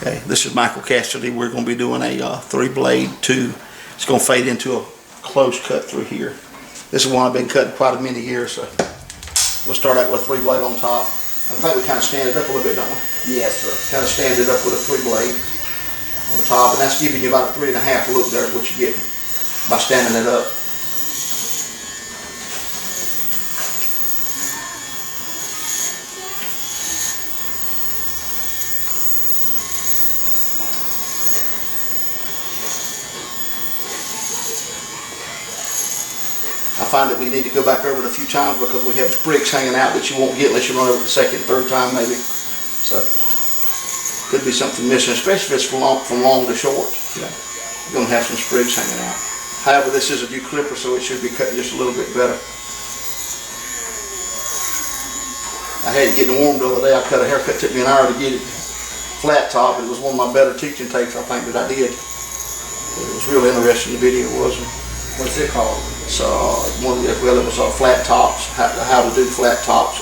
Okay, this is Michael Cassidy. We're going to be doing a 3-blade 2. It's going to fade into a close cut through here. This is one I've been cutting quite a many years, so we'll start out with a 3-blade on top. I think we kind of stand it up a little bit, don't we? Yes, sir. Kind of stand it up with a 3-blade on top, and that's giving you about a 3.5 look there, what you get by standing it up. I find that we need to go back over it a few times because we have sprigs hanging out that you won't get unless you run over it the second, third time maybe. So, could be something missing, especially if it's from long to short. Yeah. You're going to have some sprigs hanging out. However, this is a new clipper, so it should be cutting just a little bit better. I had it getting warm the other day. I cut a haircut, took me an hour to get it flat top. It was one of my better teaching tapes, I think, that I did. It was really interesting, the video was. What's it called? So, it was flat tops, how to do flat tops.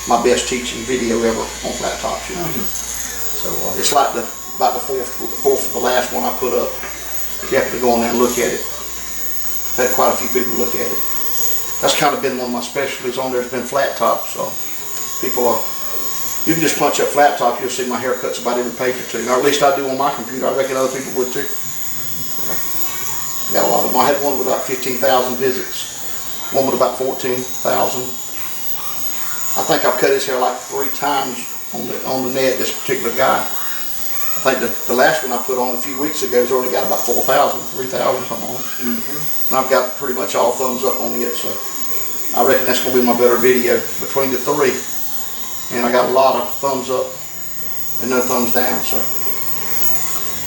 My best teaching video ever on flat tops. You know? So it's like about the fourth of the last one I put up. You have to go in there and look at it. I've had quite a few people look at it. That's kind of been one of my specialties on there. Has been flat tops. So people are. You can just punch up flat top. You'll see my haircuts about every page or two. Or at least I do on my computer. I reckon other people would too. Got a lot of them. I had one with about 15,000 visits, one with about 14,000. I think I've cut his hair like 3 times on the net, this particular guy. I think the last one I put on a few weeks ago has already got about 4,000, 3,000 something on it. And I've got pretty much all thumbs up on it, so I reckon that's going to be my better video between the 3. And I got a lot of thumbs up and no thumbs down, so.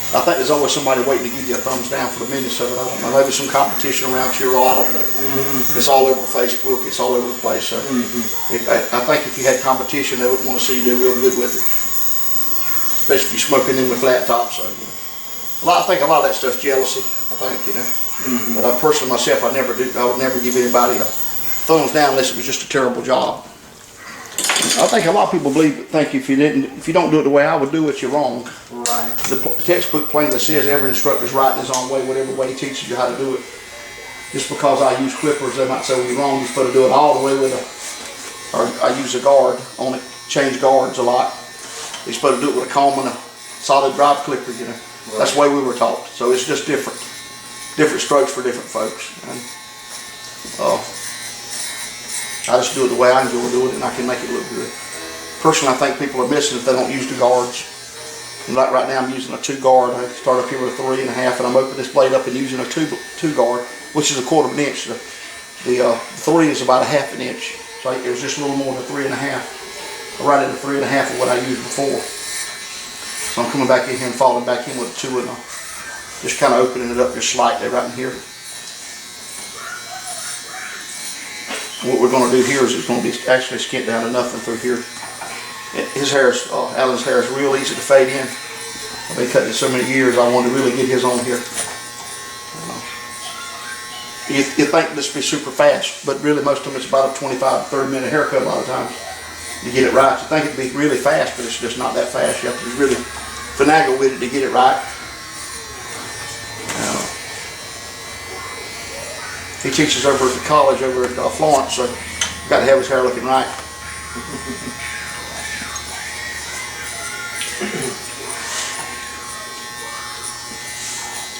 I think there's always somebody waiting to give you a thumbs down for the minutes of it. I don't know. Maybe some competition around here. I don't know. It's all over Facebook. It's all over the place. So I think if you had competition, they would want to see you do real good with it. Especially if you're smoking in with flat tops. So, I think a lot of that stuff's jealousy. I think, you know. But I personally myself, I would never give anybody a thumbs down unless it was just a terrible job. I think a lot of people think if you don't do it the way I would do it, you're wrong. Right. The textbook plainly says every instructor's right in his own way, whatever way he teaches you how to do it. Just because I use clippers, they might say, well, you're wrong, you're supposed to do it all the way with or I use a guard on it, change guards a lot. You're supposed to do it with a comb and a solid drive clipper, you know. Right. That's the way we were taught. So it's just different strokes for different folks. And, I just do it the way I enjoy doing it, and I can make it look good. Personally, I think people are missing if they don't use the guards. And like right now, I'm using a 2 guard. I start up here with a 3.5, and I'm opening this blade up and using a 2 guard, which is a 1/4 inch. The 3 is about a 1/2 inch. So it was just a little more than 3.5. Right at the 3.5 of what I used before. So I'm coming back in here and falling back in with a 2, and just kind of opening it up just slightly right in here. What we're going to do here is it's going to be actually skint down to nothing through here. His hair is, Alan's hair is real easy to fade in. I've been cutting it so many years, I wanted to really get his on here. You think this would be super fast, but really most of them it's about a 25 to 30 minute haircut a lot of times. To get it right, you think it'd be really fast, but it's just not that fast. You have to really finagle with it to get it right. He teaches over at the college over at Florence, so got to have his hair looking right.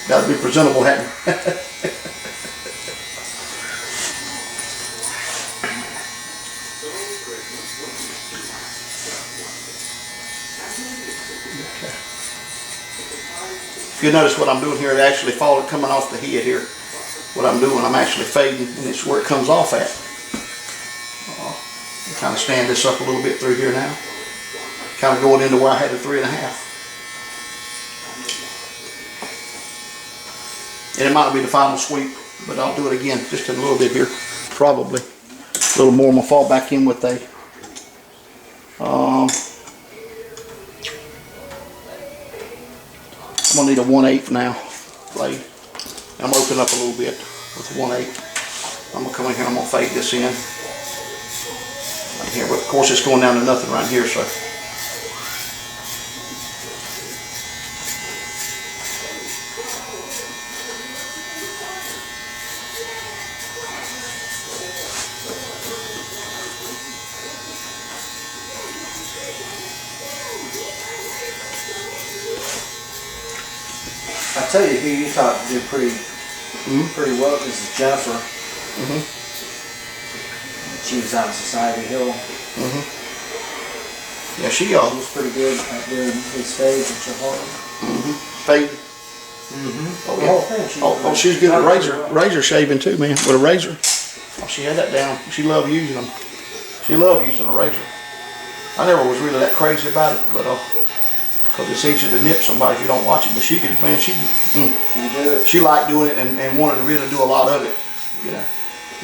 Got to be presentable, hadn't it? If you notice what I'm doing here, it actually coming off the head here. What I'm doing, I'm actually fading, and it's where it comes off at. Kind of stand this up a little bit through here now. Kind of going into where I had the 3.5. And it might not be the final sweep, but I'll do it again just in a little bit here. Probably. A little more. I'm going to fall back in with a I'm going to need a 1/8 now blade. I'm going to open up a little bit with a 1/8. I'm going to come in here and I'm going to fade this in. Right here. But of course it's going down to nothing right here, so. I tell you who you thought did pretty well. This is Jennifer. She was out in Society Hill. Yeah, she She was pretty good at doing his fade and Chahar. fade. The yeah. whole thing. She's good at razor shaving too, man, with a razor. Oh, she had that down. She loved using them. She loved using a razor. I never was really that crazy about it, but because it's easy to nip somebody if you don't watch it. But she could, man, she do it. she liked doing it and wanted to really do a lot of it. You know,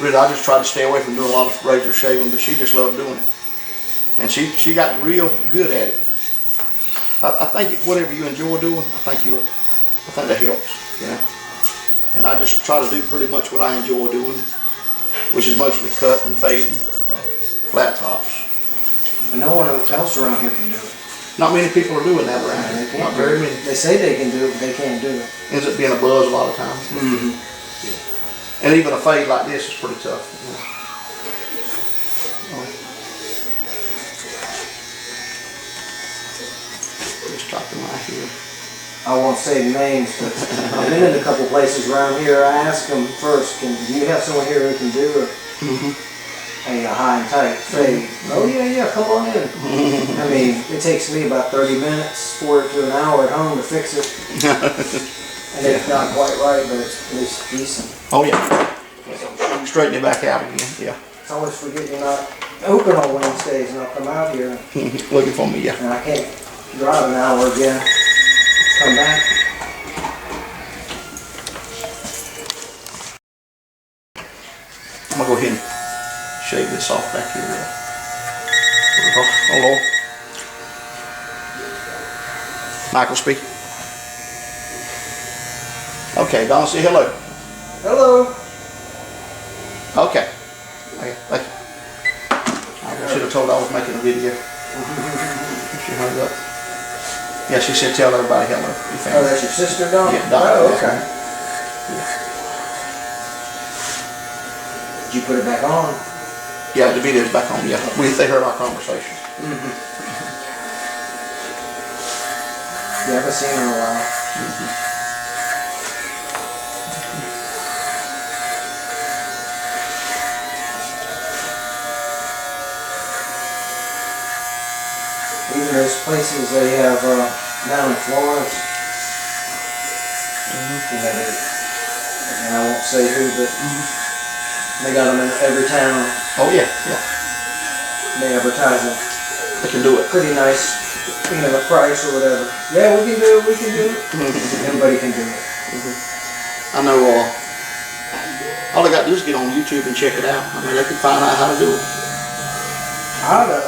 really, I just tried to stay away from doing a lot of razor shaving, but she just loved doing it, and she got real good at it. I think whatever you enjoy doing, I think that helps. You know, and I just try to do pretty much what I enjoy doing, which is mostly cutting, fading, flat tops. But no one else around here can do it. Not many people are doing that around here. Not very many. They say they can do it, but they can't do it. Ends up being a buzz a lot of times. Yeah. And even a fade like this is pretty tough. Just talking right here. I won't say names, but I've been in a couple places around here. I asked them first, do you have someone here who can do a high and tight fade? Oh yeah, come on in. I mean, it takes me about 30 minutes, 4 to an hour at home to fix it. And it's not quite right, but it's at least decent. Oh yeah. Straighten it back out again, yeah. It's always forget you're not open on Wednesdays, and I'll come out here Looking for me, yeah. and I can't drive an hour again. Come back. I'm gonna go ahead and shave this off back here. Oh Lord. Michael speak. Okay, Donna, say hello. Hello. Okay. Thank you. I should have told her I was making a video. She hung up. Yeah, she said tell everybody hello. Oh, that's your sister, Donna? Yeah, Donna. Oh, okay. Did you put it back on? Yeah, the video's back on, yeah. They heard our conversation. Yeah, I haven't seen her in a while. Even those places they have down in Florence, you know, and I won't say who, but they got them in every town. Oh yeah, yeah. They advertise them. They can do it. Pretty nice, you know, price or whatever. Yeah, we can do it, we can do it. Everybody can do it. I know all they got to do is get on YouTube and check it out. I mean, they can find out how to do it. I ought to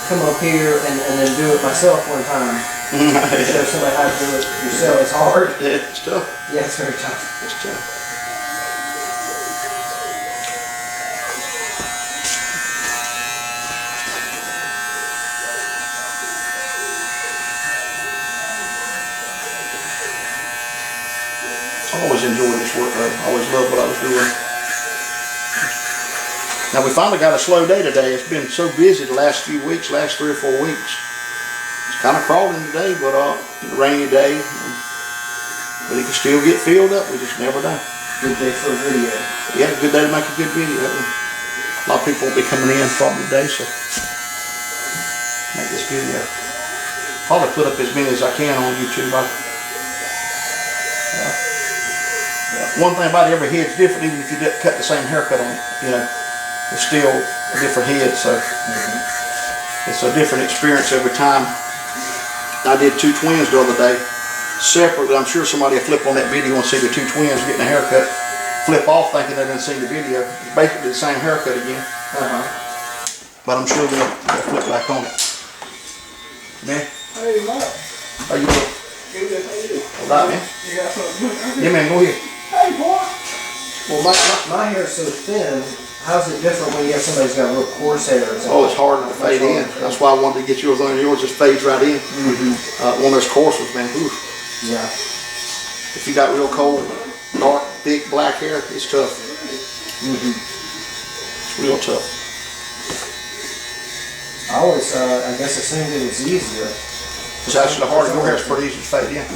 come up here and then do it myself one time. Show somebody how to do it yourself. It's hard. Yeah, it's tough. Yeah, it's very tough. It's tough. I always enjoyed this work though. I always loved what I was doing. Now we finally got a slow day today. It's been so busy the last few weeks, last 3 or 4 weeks. It's kind of crawling today, but a rainy day. But it can still get filled up. We just never know. Good day for a video. Yeah, a good day to make a good video. A lot of people won't be coming in probably today, so make this video. Probably put up as many as I can on YouTube. One thing about every head's different, even if you cut the same haircut on it, you know, it's still a different head, so it's a different experience every time. I did 2 twins the other day, separately. I'm sure somebody will flip on that video and see the 2 twins getting a haircut, flip off thinking they didn't see the video. It's basically the same haircut again. But I'm sure they'll flip back on it. Man. Hey, Mark. How you doing? Good, how you doing? All right, man. You got something? Yeah, man, go ahead. Hey, boy. Well, my hair's so thin. How's it different when you have somebody who's got a real coarse hair? Oh, it's harder to fade in. That's why I wanted to get yours on. Yours just fades right in. One of those coarse ones, man. Ooh. Yeah. If you got real cold, dark, thick, black hair, it's tough. It's real tough. I always, I guess, assumed it was easier. It's actually harder. Your hair's pretty easy to fade in.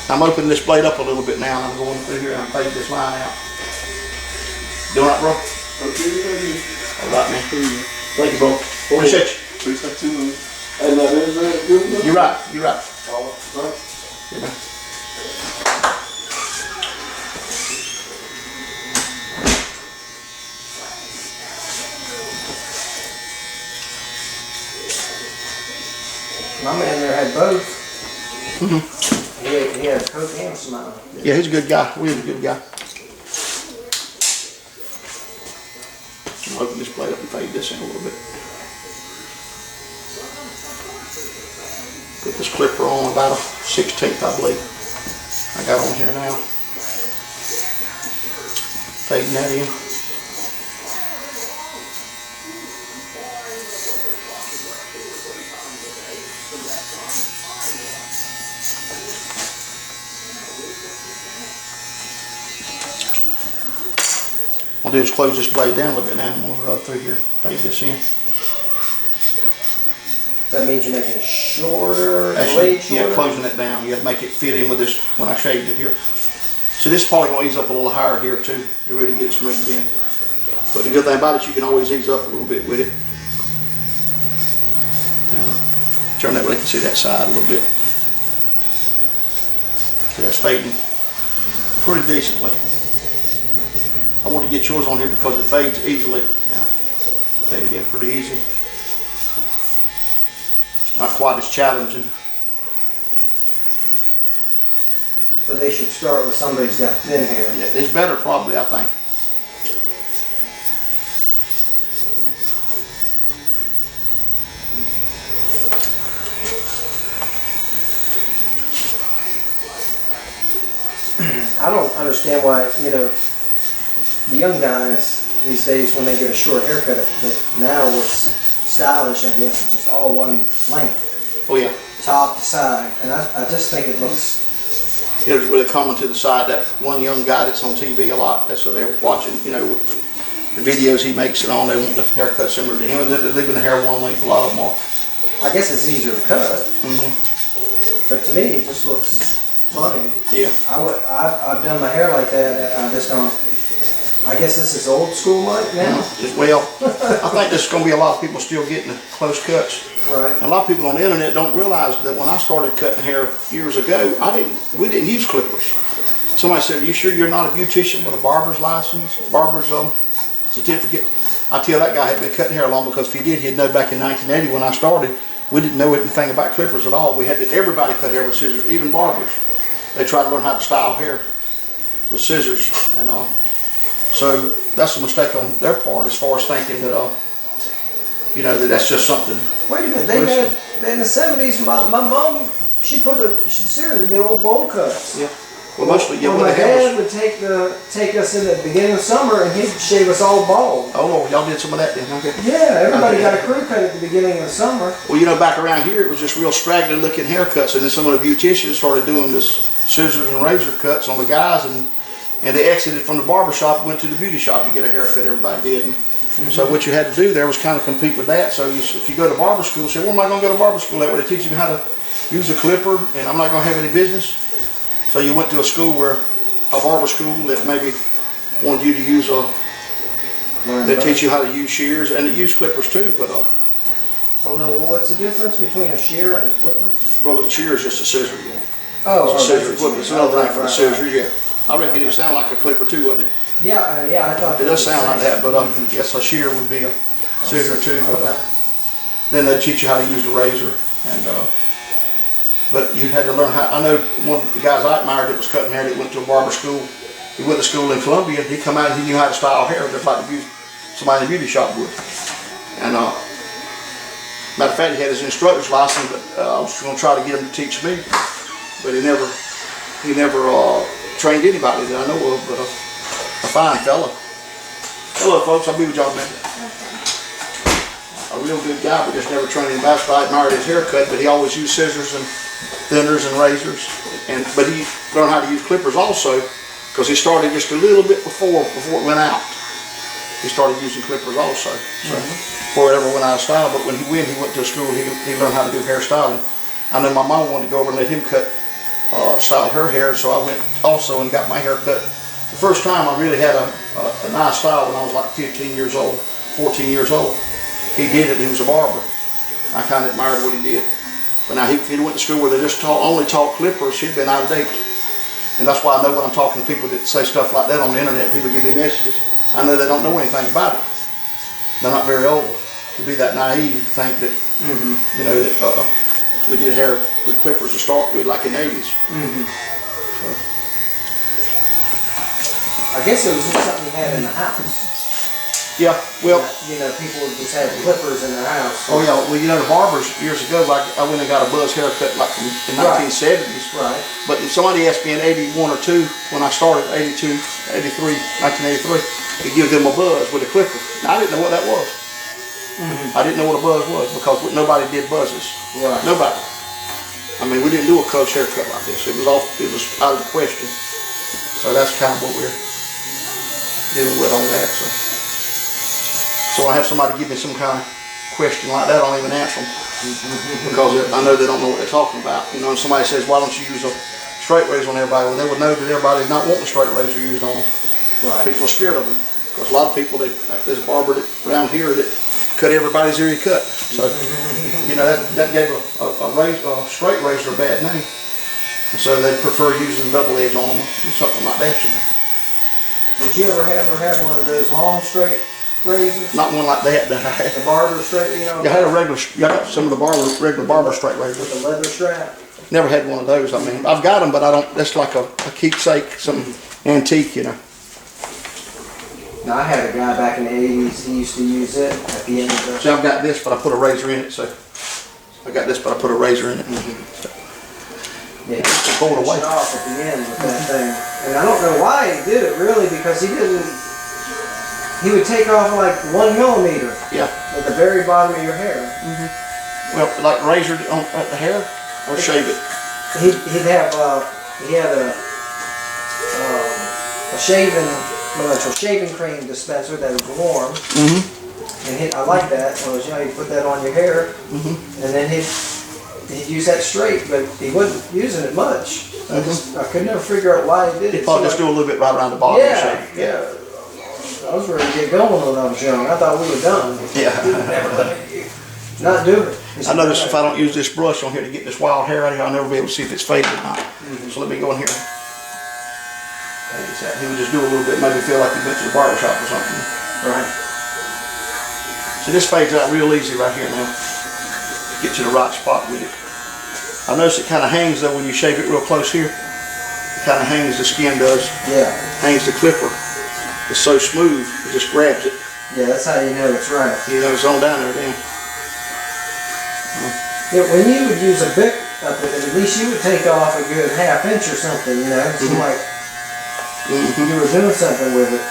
I'm opening this blade up a little bit now, and I'm going through here and I'm fading this line out. Doing right, bro? Okay. All right, man. Thank you, bro. Appreciate you. Appreciate you. Hey, now, that's good enough? You're right. You're right. All right. Yeah, man. My man there had both. He had Coke and Smile. Yeah, he's a good guy. Will's a good guy. I'll open this blade up and fade this in a little bit. Put this clipper on about a 1/16, I believe. I got on here now. Fading that in. What I'll do is close this blade down a little bit now. I'm going to rub through here, fade this in. That means you're making it shorter, the Actually, blade shorter? yeah, closing it down. You have to make it fit in with this when I shaved it here. So this is probably going to ease up a little higher here too. You really get it smoothed in. But the good thing about it is you can always ease up a little bit with it. Turn that way, you can see that side a little bit. See, that's fading pretty decently. I want to get yours on here because it fades easily. Yeah, fade it in pretty easy. It's not quite as challenging. So they should start with somebody who's got thin hair. Yeah, it's better probably, I think. I don't understand why, you know, the young guys these days, when they get a short haircut, that now what's stylish, I guess, is just all one length, Oh yeah. top to side. And I just think it looks, It's really coming to the side. That one young guy that's on TV a lot, that's what they're watching, you know, the videos he makes it on, they want the haircut similar to him. They're leaving the hair one length, a lot of them are. I guess it's easier to cut, Mm-hmm. but to me it just looks funny. Yeah. I've done my hair like that, I just don't, I guess this is old school Mike now. Well, I think there's going to be a lot of people still getting the close cuts. Right. And a lot of people on the internet don't realize that when I started cutting hair years ago, we didn't use clippers. Somebody said, "Are you sure you're not a beautician with a barber's license, barber's certificate?" I tell that guy had been cutting hair long, because if he did, he'd know back in 1980 when I started, we didn't know anything about clippers at all. Everybody cut hair with scissors, even barbers. They try to learn how to style hair with scissors, and so that's a mistake on their part as far as thinking that you know, that's just something. Wait a minute, they had, in the 70s, my mom, she put the scissors in the old bowl cuts. Yeah. Well, mostly, yeah. Well, When my the hair dad was, would take us in the beginning of summer and he'd shave us all bald. oh Lord, y'all did some of that then, okay? Yeah, everybody Okay. got a crew cut at the beginning of the summer. Well, you know, back around here, it was just real straggly looking haircuts, and then some of the beauticians started doing this scissors and razor cuts on the guys, and they exited from the barber shop, went to the beauty shop to get a haircut. Everybody did. And so what you had to do there was kind of compete with that. So if you go to barber school, say, "Well, am I going to go to barber school? That way they teach you how to use a clipper, and I'm not going to have any business." So you went to a school a barber school that maybe wanted you to use they teach you how to use shears, and they use clippers too, but Oh no, well, what's the difference between a shear and a clipper? well, the shear is just a scissor, yeah. Oh, It's a scissor. that's what you It's mean. another thing for the Right. scissors, yeah. I reckon it would sound like a clipper too, wouldn't it? Yeah, I thought. It does sound like that, but yes, a shear would be a scissor too. But, Okay. then they teach you how to use the razor, and but you had to learn how. I know one of the guys I admired that was cutting hair that went to a barber school. He went to school in Columbia. He come out and he knew how to style hair just like somebody in the beauty shop would. And matter of fact, he had his instructor's license, but I was going to try to get him to teach me, but he never trained anybody that I know of. But a fine fella. Hello, folks. I'll be with y'all in a minute. A real good guy, but just never trained him back. I admired his haircut, but he always used scissors and thinners and razors. But he learned how to use clippers also, because he started just a little bit before it went out. He started using clippers also, so before it ever went out of style. But when he went to school, he learned how to do hairstyling. I know my mom wanted to go over and let him cut styled her hair, so I went also and got my hair cut. The first time I really had a nice style when I was like 15 years old, 14 years old. He did it, he was a barber. I kind of admired what he did. But now if he went to school where they just only taught clippers, he'd been out of date. And that's why I know when I'm talking to people that say stuff like that on the internet, people give me messages. I know they don't know anything about it. They're not very old to be that naive to think that, you know, that we did hair with clippers to start with, like in the 80s. So. I guess it was just something you had in the house. Yeah, well. You know, people would just have clippers in their house. Oh yeah, well you know the barbers years ago, like I went and got a buzz haircut like in the 1970s. Right. But if somebody asked me in 81 or 2 when I started, 82, 83, 1983, to give them a buzz with a clipper. Now I didn't know what that was. I didn't know what a buzz was because nobody did buzzes. Right. Nobody. I mean, we didn't do a close haircut like this. It was out of the question. So that's kind of what we're dealing with on that. So I have somebody give me some kind of question like that, I don't even answer them. Because I know they don't know what they're talking about. You know, and somebody says, why don't you use a straight razor on everybody? Well, they would know that everybody's not wanting a straight razor used on them. Right. People are scared of them. Because a lot of people, like this barber around here that cut everybody's area cut. So, you know, that gave a straight razor a bad name. And so they prefer using double edge on them, something like that, you know. Did you ever have one of those long straight razors? Not one like that I had. The barber straight, you know? I had a some of the regular barber straight razors. With a leather strap? Never had one of those. I mean, I've got them, but I don't, that's like a keepsake, some antique, you know. Now, I had a guy back in the 80s, he used to use it at the end of the... See, I've got this, but I put a razor in it, so. I got this, but I put a razor in it. Yeah, Pull it away. off at the end with that thing. And I don't know why he did it really, because he would take off like 1 millimeter Yeah. at the very bottom of your hair. Well, like razor on the hair, or shave it. He had a shaving cream dispenser that was warm. And I like that. Well, you know, you put that on your hair, and then he'd use that straight, but he wasn't using it much. I could never figure out why he did it. He'd probably just do a little bit right around the bottom and shave it. Yeah. I was ready to get going when I was young. I thought we were done. Yeah. Not do it. I notice if I don't use this brush on here to get this wild hair out of here, I'll never be able to see if it's faded or not. So let me go in here. He would just do a little bit, maybe feel like he went to the barber shop or something. Right. So this fades out real easy right here now. Get you the right spot with it. I notice it kind of hangs though when you shave it real close here. It kind of hangs, the skin does. Yeah. Hangs the clipper. It's so smooth, it just grabs it. Yeah, that's how you know it's right. You know, it's on down there then. Yeah, when you would use a Bic up at least you would take off a good ½ inch or something, you know. It seemed like you were doing something with it.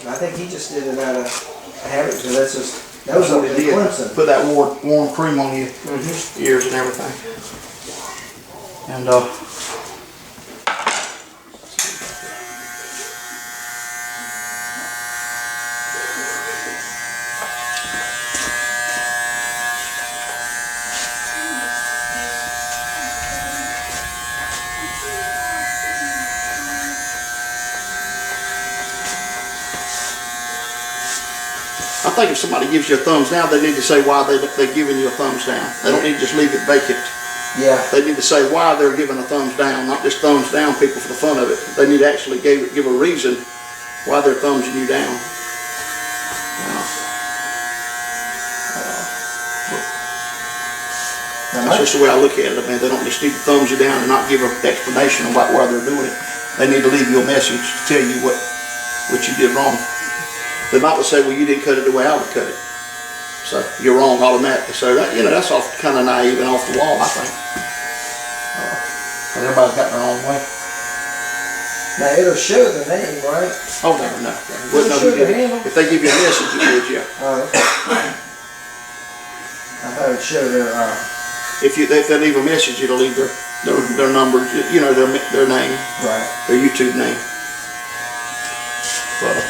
I think he just did it out of habit, because that was up in Clemson. Put that warm cream on your ears and everything. And I think if somebody gives you a thumbs down, they need to say why they're giving you a thumbs down. They don't need to just leave it vacant. Yeah. They need to say why they're giving a thumbs down, not just thumbs down people for the fun of it. They need to actually give a reason why they're thumbsing you down. That's just the way I look at it. I mean, they don't just need to thumbs you down and not give an explanation about why they're doing it. They need to leave you a message to tell you what you did wrong. They might say, well, you didn't cut it the way I would cut it. So you're wrong automatically. So that, you know, that's kind of naive and off the wall, I think. Everybody's got their own way. Now it'll show the name, right? Oh, no. It'll show the handle. If they give you a message, it would, yeah. I thought it showed their. If they leave a message, it'll leave their number, you know, their name, Right. their YouTube name. But,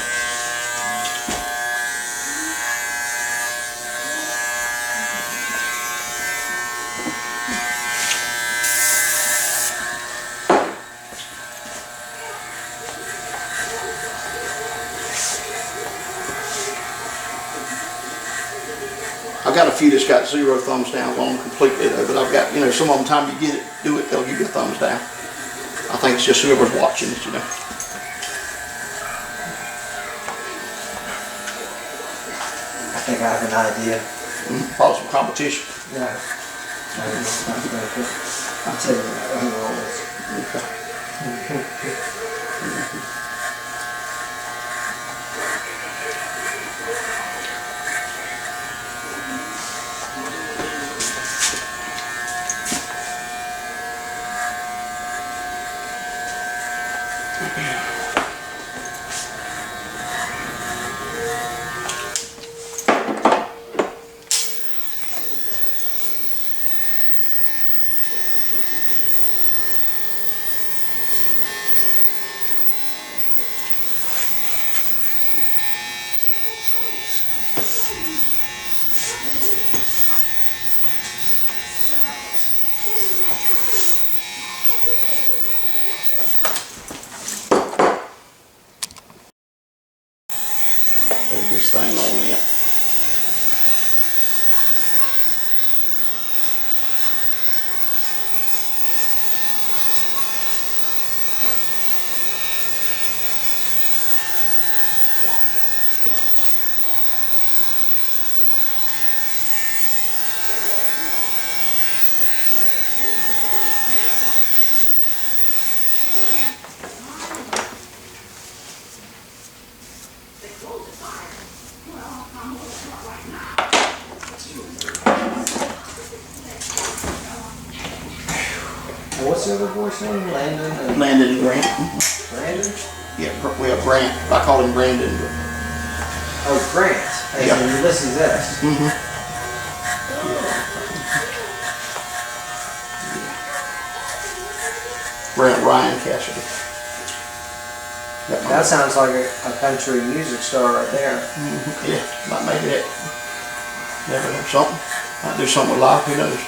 got a few that's got 0 thumbs down on them completely though, but I've got, you know, some of them, time you get it, do it, they'll give you a thumbs down. I think it's just whoever's watching it, you know. I think I have an idea. Probably some competition. Yeah. I'll tell you that who always. Put this thing on it. And what's the other boy's name? Landon and Landon and Grant. Brandon? Yeah, we have Grant. I call him Brandon, but Oh, Grant. As Yeah. in Ulysses S. Grant Ryan Cassidy. That sounds like a country music star right there. Yeah, might maybe that. Never know something. Might do something with life, who knows?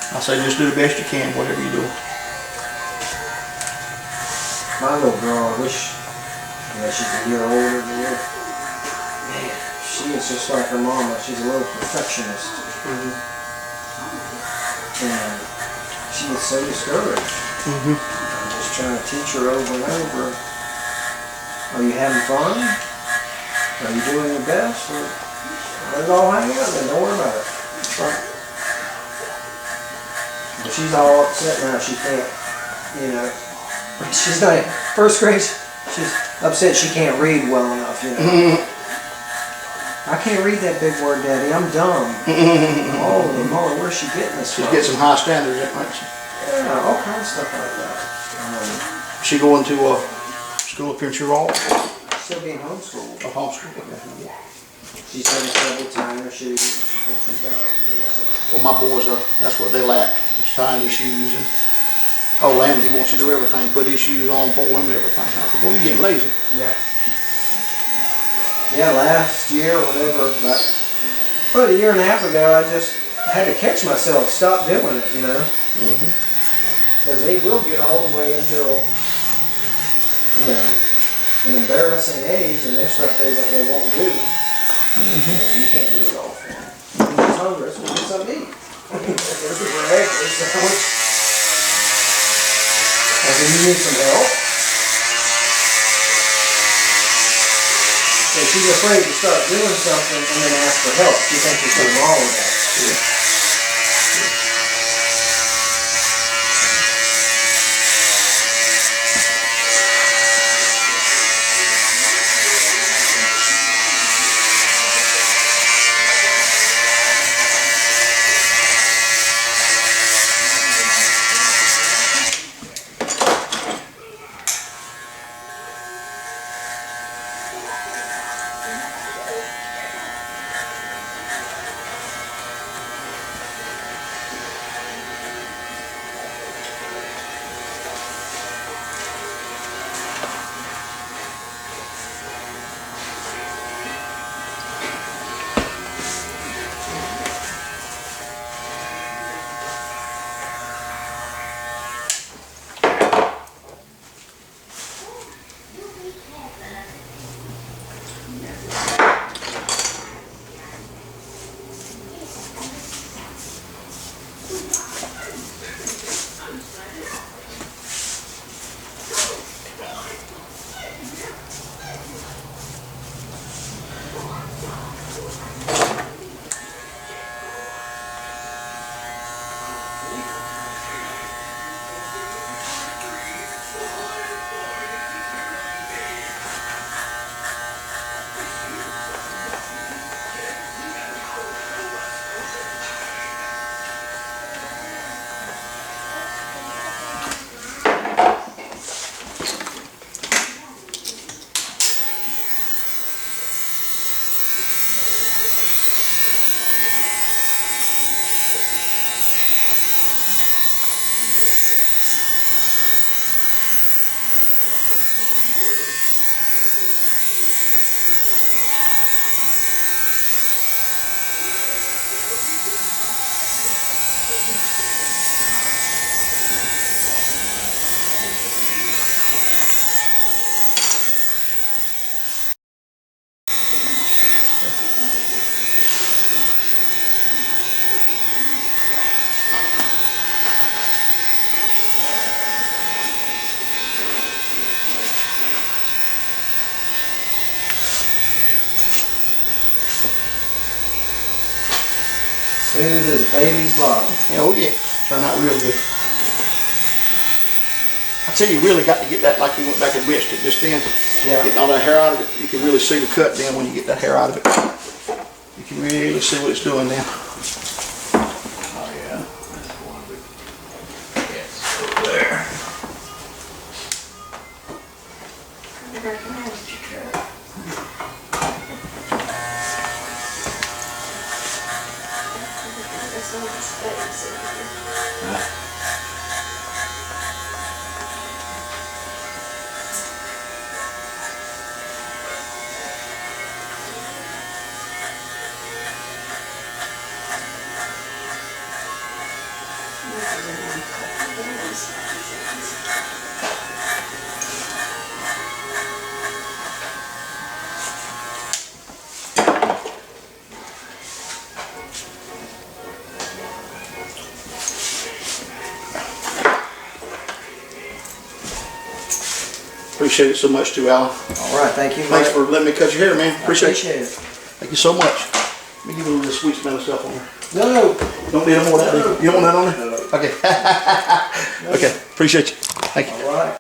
I say just do the best you can, whatever you do. My little girl, I wish, she's a year older than you. Man, she is just like her mama. She's a little perfectionist. And she is so discouraged. I'm just trying to teach her over and over. Are you having fun? Are you doing your best? Or let it all hang out there. Don't worry about it. But she's all upset now. She can't, she's not, first grade, she's upset she can't read well enough, I can't read that big word, Daddy. I'm dumb. Holy moly, where's she getting this She's from? get some high standards, ain't she? Yeah, all kinds of stuff like that. She going to school up here in Chirac? Still being homeschooled. A homeschool. She said it several times, or she comes down. Well, my boys are, that's what they lack, is tying their shoes. And oh, Landon, he wants to do everything, put his shoes on for him, everything. I said, boy, you're getting lazy. Yeah. Yeah, last year or whatever, about a year and a half ago, I just had to catch myself, stop doing it, Because they will get all the way until, an embarrassing age, and there's stuff they won't do. And you can't do it all for them. When he's hungry, let's go get something to eat. There's a bread, there's a sandwich. And then you need some help. So she's afraid to start doing something and then ask for help. She thinks there's something wrong with that. Smooth as a baby's bottom. Oh yeah, turned out real good. I tell you, really got to get that like you went back and benched it just then. Yeah. Getting all that hair out of it, you can really see the cut then when you get that hair out of it. You can really see what it's doing now. Oh yeah. Yes, over there. Appreciate it so much too, Alan. All right, thank you, Mike. Thanks for letting me cut your hair, man. I Appreciate you. it. Thank you so much. Let me give you a little sweet smell of stuff on there. No, Don't need no more of that, do you? You don't want that on there? No. Okay. Okay, appreciate you. Thank you. all right.